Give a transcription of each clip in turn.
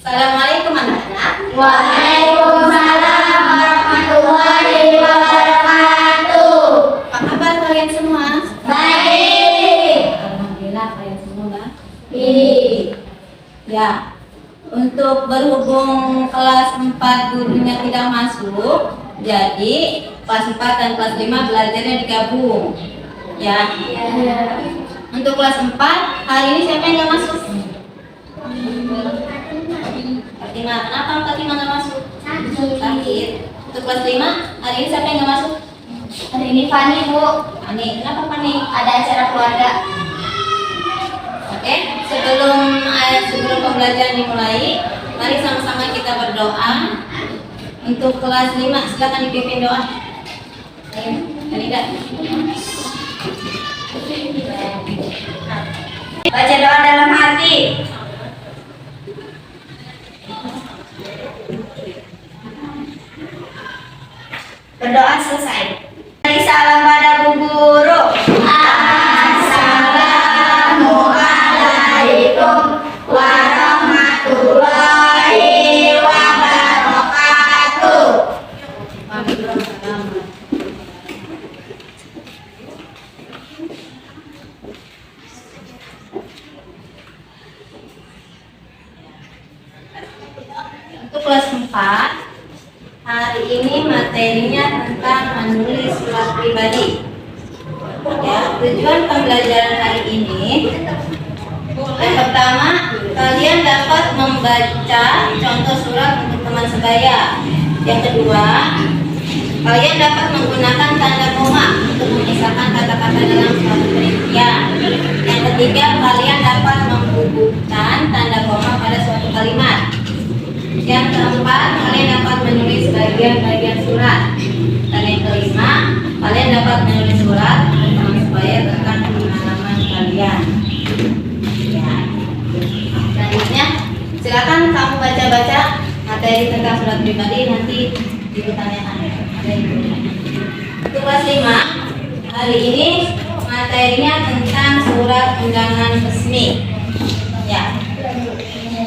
Assalamualaikum anak-anak. Waalaikumsalam warahmatullahi wabarakatuh. Apa kabar kalian semua? Baik. Alhamdulillah kalian semua Baik. Ya. Untuk berhubung kelas 4 gurunya tidak masuk, jadi kelas 4 dan kelas 5 belajarnya digabung. Ya. Untuk kelas 4 hari ini siapa yang nggak masuk? Fatima. Kenapa Fatima nggak masuk? Sakit. Untuk kelas 5 hari ini siapa yang nggak masuk? Hari ini Fani, Bu. Fani. Kenapa Fani? Ada acara keluarga. Oke, sebelum pembelajaran dimulai, mari sama-sama kita berdoa. Untuk kelas 5 silakan dipimpin doa. Ayo, Kanida. Baca doa dalam hati. Berdoa selesai. Salam pada Bu Guru. Assalamualaikum warahmatullahi wabarakatuh. Untuk kelas 4 hari ini materinya tentang menulis surat pribadi. Ya, tujuan pembelajaran hari ini yang pertama, kalian dapat membaca contoh surat untuk teman sebaya. Yang kedua, kalian dapat menggunakan tanda koma untuk memisahkan kata-kata dalam suatu perincian. Yang ketiga, kalian dapat menghubungkan tanda koma pada suatu kalimat. Yang keempat, kalian dapat menulis bagian-bagian surat. Dan yang kelima, kalian dapat menulis surat untuk teman sebaya tentang pengalaman kalian. Ya. Selanjutnya, silakan kamu baca-baca materi tentang surat pribadi, nanti ditanyakan. Untuk kelas 5, hari ini materinya tentang surat undangan resmi. Ya.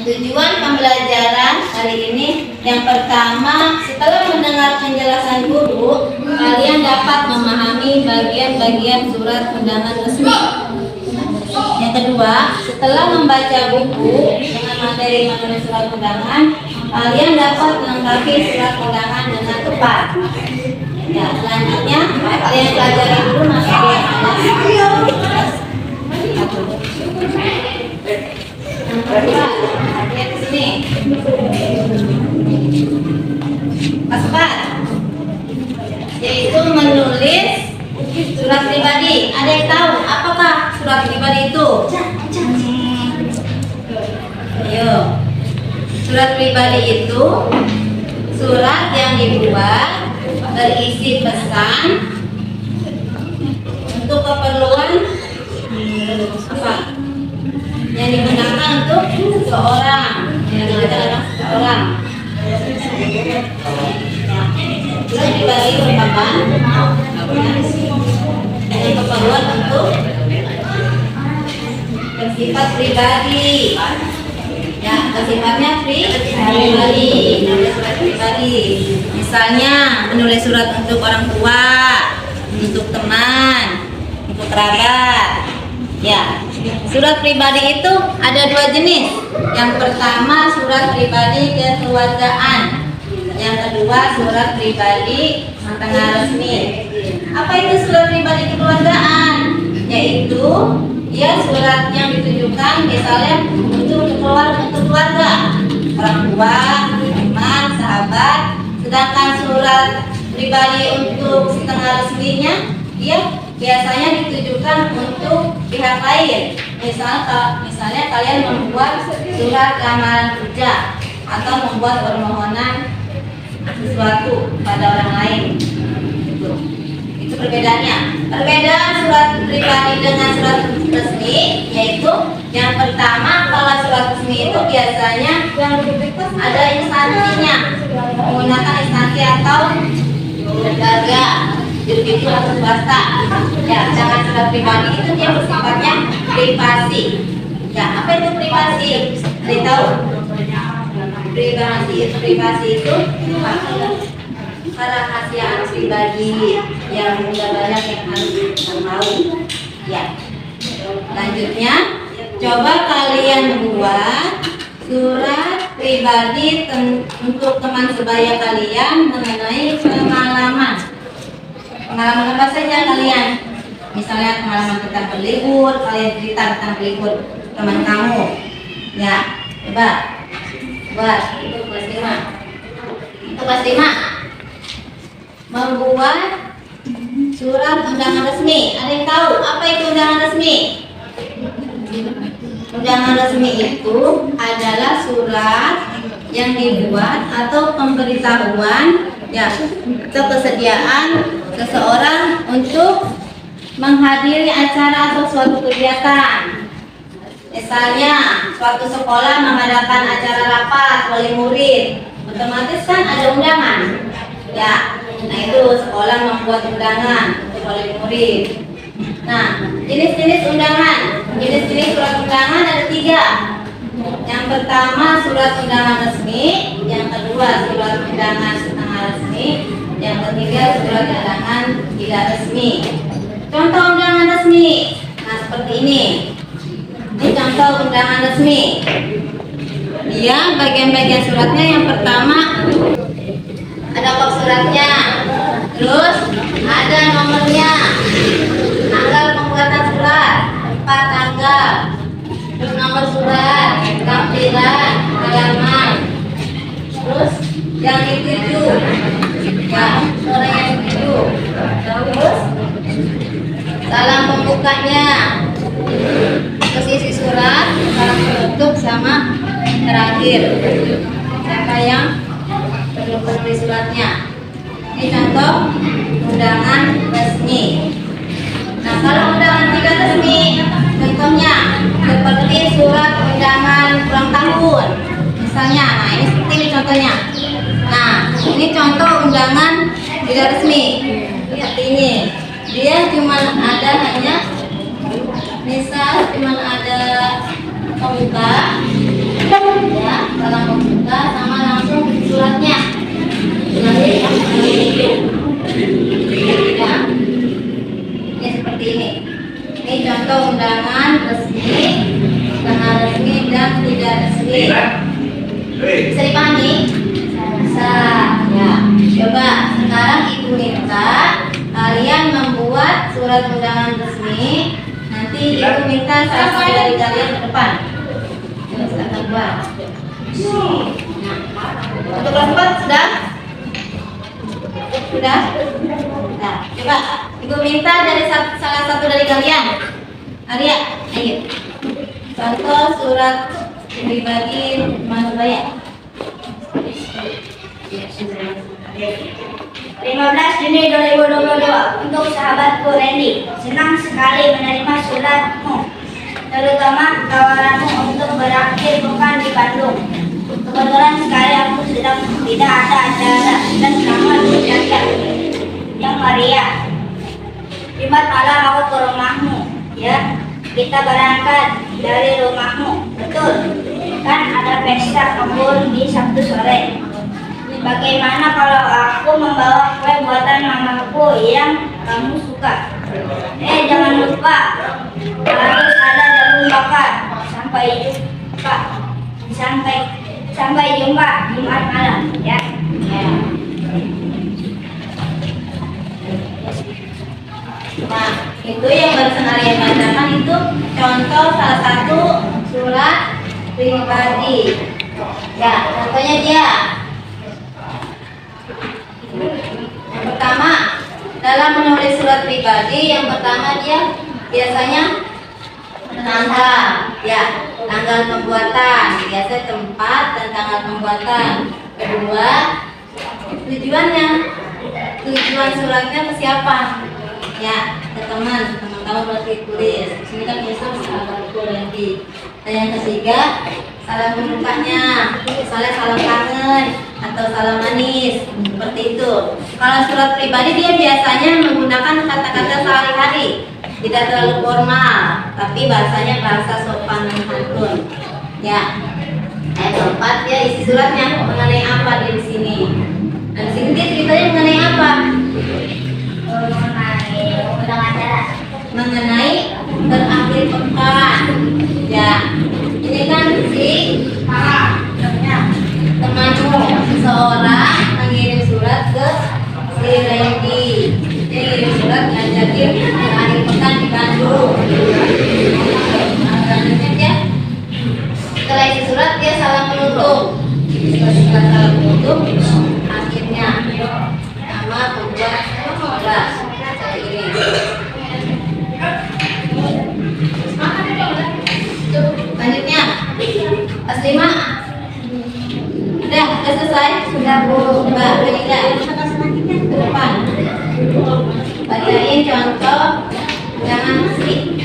Tujuan pembelajaran hari ini yang pertama, setelah mendengar penjelasan guru, kalian dapat memahami bagian-bagian surat undangan resmi. Yang kedua, setelah membaca buku dengan materi menulis surat undangan, kalian dapat melengkapi surat undangan dengan tepat. Ya, selanjutnya kalian pelajari dulu materi yang ada. Lihat di sini. Paspat, yaitu menulis surat pribadi. Ada yang tahu apakah surat pribadi itu? Ayo. Surat pribadi itu surat yang dibuat berisi pesan untuk keperluan apa? Yang digunakan untuk seseorang, yang digunakan oleh seseorang. Surat pribadi merupakan dengan keperluan untuk bersifat pribadi. Ya, bersifatnya pribadi. Surat pribadi. Misalnya menulis surat untuk orang tua, untuk teman, untuk kerabat. Ya, surat pribadi itu ada 2 jenis. Yang pertama surat pribadi kekeluargaan. Yang kedua surat pribadi tengah resmi. Apa itu surat pribadi kekeluargaan? Yaitu ya surat yang ditujukan misalnya untuk keluarga, orang tua, teman, sahabat. Sedangkan surat pribadi untuk setengah resminya dia biasanya ditujukan untuk pihak lain. Misalnya kalian membuat surat lamaran kerja atau membuat permohonan sesuatu pada orang lain. Itu Itu perbedaannya. Perbedaan surat pribadi dengan surat resmi yaitu yang pertama, kalau surat resmi itu biasanya ada instansinya, menggunakan instansi atau lembaga itu atau swasta. Ya, sedangkan surat pribadi itu dia bersifatnya privasi. Ya, apa itu privasi? Ada tahu? Privasi itu kerahasiaan pribadi yang tidak banyak yang harus tahu. Ya. Selanjutnya, coba kalian buat surat pribadi untuk teman sebaya kalian mengenai pengalaman. Pengalaman apa saja kalian? Misalnya pengalaman tentang berlibur, kalian cerita tentang berlibur teman kamu. Ya, coba buat itu kelas 5. Itu kelas 5. Membuat surat undangan resmi. Ada yang tahu apa itu undangan resmi? Undangan resmi itu adalah surat yang dibuat atau pemberitahuan ya atau kesediaan seseorang untuk menghadiri acara atau suatu kegiatan. Misalnya suatu sekolah mengadakan acara rapat wali murid, otomatis kan ada undangan. Ya, nah itu sekolah membuat undangan untuk wali murid. Nah, jenis-jenis undangan, jenis-jenis surat undangan ada 3. Yang pertama surat undangan resmi, yang kedua surat undangan setengah resmi, yang ketiga surat undangan tidak resmi. Contoh undangan resmi, nah seperti ini. Ini contoh undangan resmi. Dia bagian-bagian suratnya yang pertama ada kop suratnya, terus ada nomornya, tanggal pembuatan surat, 4 tanggal, terus nomor surat, tampilan, halaman, terus yang dituju, ya orang yang dituju, terus salam pembukanya, terus isi surat, salam penutup sama terakhir siapa yang penulis suratnya. Ini contoh undangan resmi. Nah, kalau undangan tidak resmi, contohnya seperti surat undangan ulang tahun. Misalnya, nah ini seperti ini contohnya. Nah, ini contoh undangan tidak resmi. Seperti ini. Dia cuma ada hanya misal cuma ada pembuka, ya, salam pembuka sama langsung suratnya. Nanti ya, seperti ini. Ini contoh undangan resmi, setengah resmi dan tidak resmi. Bisa dipahami? Bisa. Ya. Coba sekarang ibu minta kalian membuat surat undangan resmi. Nanti ibu minta salah satu dari kalian ke depan. Silakan buat. Untuk kelas 4 sudah? Sudah? Nah, coba ibu minta dari salah satu dari kalian. Arya, ayo. Contoh surat pribadi Manubaya. 15 Juni 2022 untuk sahabatku Randy. Senang sekali menerima suratmu, terutama tawaranmu untuk berakhir pekan di Bandung. Kebetulan sekali aku sedang tidak ada acara dan sangat berjaga yang meriah. Jumat malam aku ke rumahmu, ya. Kita berangkat dari rumahmu, betul? Kan ada pesta kebun di Sabtu sore. Bagaimana kalau aku membawa kue buatan mamaku yang kamu suka? Jangan lupa harus ada jagung bakar. Sampai jumpa Jumat malam, ya. Nah, itu yang barusan Arya bacakan itu contoh salah satu surat pribadi. Ya, contohnya dia. Yang pertama, dalam menulis surat pribadi, yang pertama dia biasanya tanggal, ya, tanggal pembuatan, biasa tempat dan tanggal pembuatan. Kedua, tujuannya, tujuan suratnya ke siapa? Ya, ke teman kamu berarti tulis. Di sini kan biasa salam pukul nanti. Dan yang ketiga, salam pembukanya, misalnya salam kangen atau salam manis, seperti itu. Kalau surat pribadi dia biasanya menggunakan kata-kata sehari-hari, tidak terlalu formal, tapi bahasanya bahasa sopan dan santun. Ya, ayat 4 ya isi suratnya mengenai apa di sini. Dan di sini dia ceritanya mengenai apa? Mengenai terakhir pekan. Ya, ini kan si temanmu seseorang mengirim surat ke si Randy. Dia ngirim surat ngajakin terakhir pekan di Bandung. Selanjutnya dia setelah isi surat dia salam penutup. Setelah salam penutup akhirnya nama pembuat surat seperti ini. Selanjutnya kelas 5 udah selesai. Sudah Bu. Mbak Rida ke depan bacain contoh undangan resmi.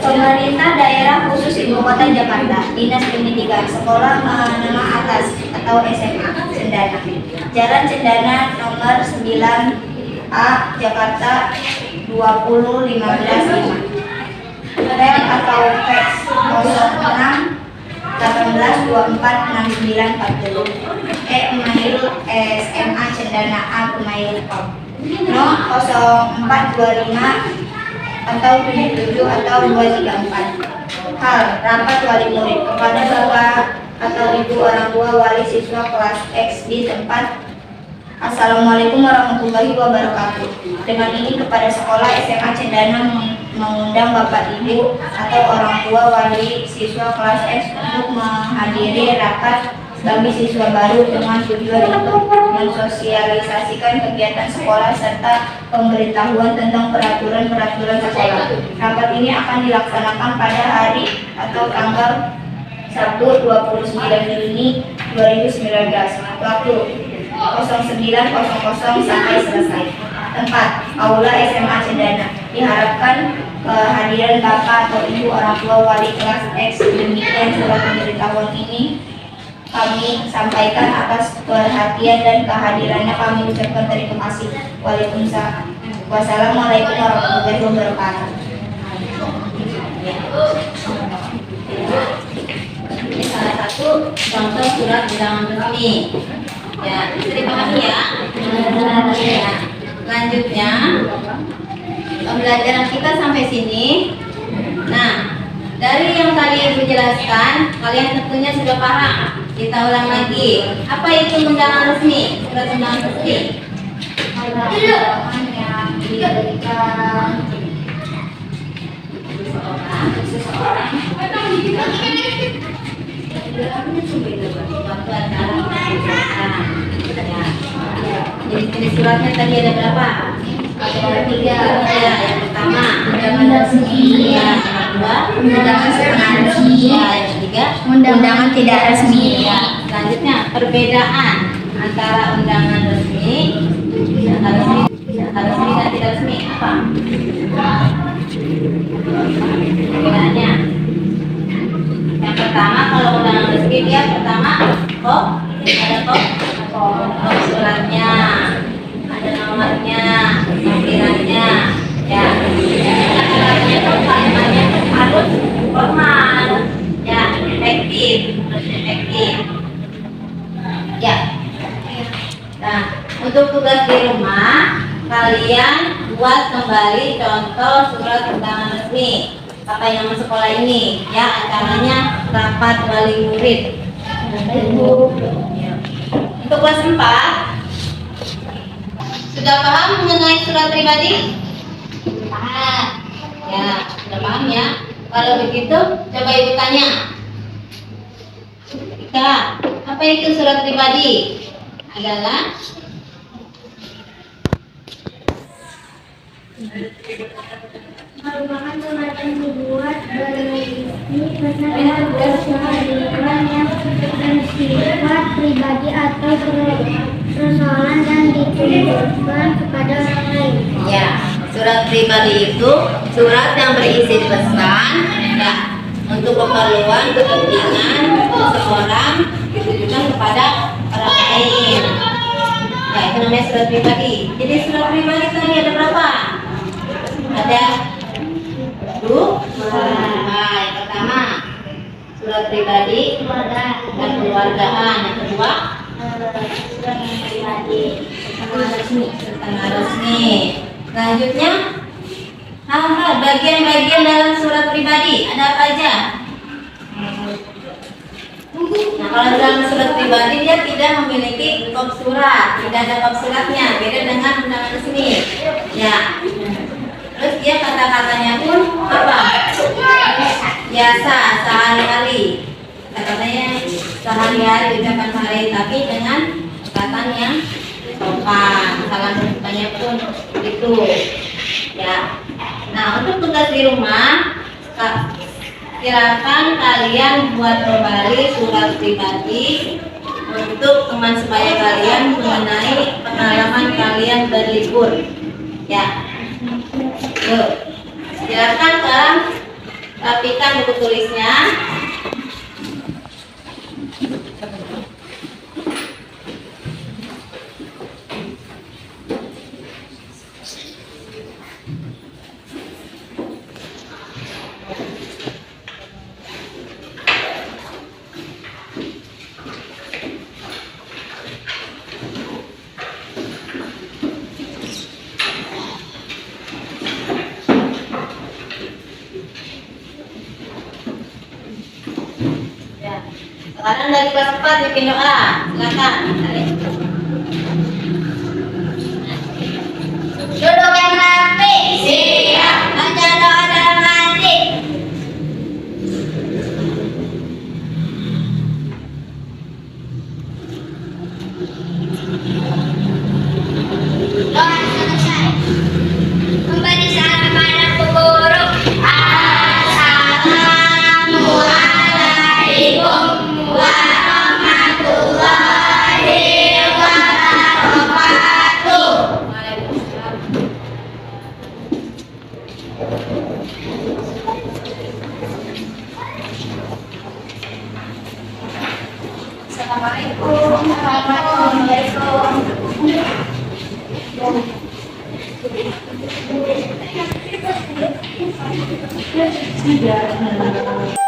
Pemerintah daerah khusus Ibu Kota Jakarta, Dinas Pendidikan, Sekolah Menengah Atas atau SMA Cendana, Jalan Cendana nomor 9A Jakarta 20155. Rel atau fax 06 18 24 69 40. Email SMA Cendana @gmail.com. No 0425 atau 77 atau 234. Hal rapat wali murid kepada bapak atau ibu orang tua wali siswa kelas X di tempat. Assalamualaikum warahmatullahi wabarakatuh. Dengan ini kepada sekolah SMA Cendana mengundang bapak ibu atau orang tua wali siswa kelas X untuk menghadiri rapat bagi siswa baru dengan tujuan untuk mensosialisasikan kegiatan sekolah serta pemberitahuan tentang peraturan-peraturan sekolah. Rapat ini akan dilaksanakan pada hari atau tanggal Sabtu 29 Juni 2019. Waktu 09.00 sampai selesai. Tempat Aula SMA Cendana. Diharapkan kehadiran bapak atau ibu orang tua wali kelas X. Demikian surat pemberitahuan ini kami sampaikan atas perhatian dan kehadirannya kami ucapkan terima kasih. Waalaikumsalam. Wassalamualaikum warahmatullahi wabarakatuh. Ini salah satu contoh surat undangan resmi. Ya, bisa dipahami ya. Ya. Selanjutnya pembelajaran kita sampai sini. Nah, dari yang tadi Ibu jelaskan, kalian tentunya sudah paham. Kita ulang lagi. Apa itu undangan resmi? Surat undangan resmi. Undangan yang diberikan seseorang. Jadi jenis suratnya tadi ada berapa? Ada 3. Ya, yang pertama undangan resmi, yang kedua undangan setengah resmi, yang ketiga undangan tidak resmi. Ya, selanjutnya perbedaan antara undangan resmi dan tidak resmi apa? Perbedaannya. Yang pertama kalau undangan resmi dia pertama ada suratnya, ada nomornya, lampirannya, ya. Suratnya itu kalimatnya harus formal, ya, efektif. Ya. Nah, untuk tugas di rumah kalian buat kembali contoh surat undangan resmi apa yang nama sekolah ini, ya, acaranya rapat wali murid. Untuk kelas 4 sudah paham mengenai surat pribadi? Paham. Ya, sudah paham ya. Kalau begitu coba Ibu tanya. Ika, apa itu surat pribadi? Adalah merupakan surat yang dibuat berisi pesan persoalan yang bersifat pribadi atau persoalan dan ditujukan kepada orang lain. ya, Surat pribadi itu surat yang berisi pesan ya untuk keperluan kepentingan seseorang ditujukan kepada orang lain. Ya, itu namanya surat pribadi. Jadi surat pribadi tadi ada berapa? Ada dua. Nah, yang pertama surat pribadi dan keluargaan. Yang kedua surat pribadi tentang resmi. Selanjutnya hal-hal bagian-bagian dalam surat pribadi ada apa aja? Nah, kalau dalam surat pribadi dia tidak memiliki kop surat, tidak ada kop suratnya, beda dengan undangan resmi. Ya. Terus dia kata-katanya pun apa? Biasa, sehari-hari. Kata-katanya sehari-hari ucapan sehari, tapi dengan ucapan yang sopan. Salam berbukannya pun itu. Ya. Nah, untuk tugas di rumah, silakan kalian buat kembali surat pribadi untuk teman sebaya kalian mengenai pengalaman kalian berlibur. Ya. Yuk. Silakan sekarang rapikan buku tulisnya. Ya. Sekarang dari kelas 4 bikin doa. Silakan. duduk yang rapi, siap, baca doa dalam hati. Doa selesai. Kembali salam pada guru. Assalamualaikum warahmatullahi wabarakatuh. Waalaikumsalam. Assalamualaikum warahmatullahi wabarakatuh.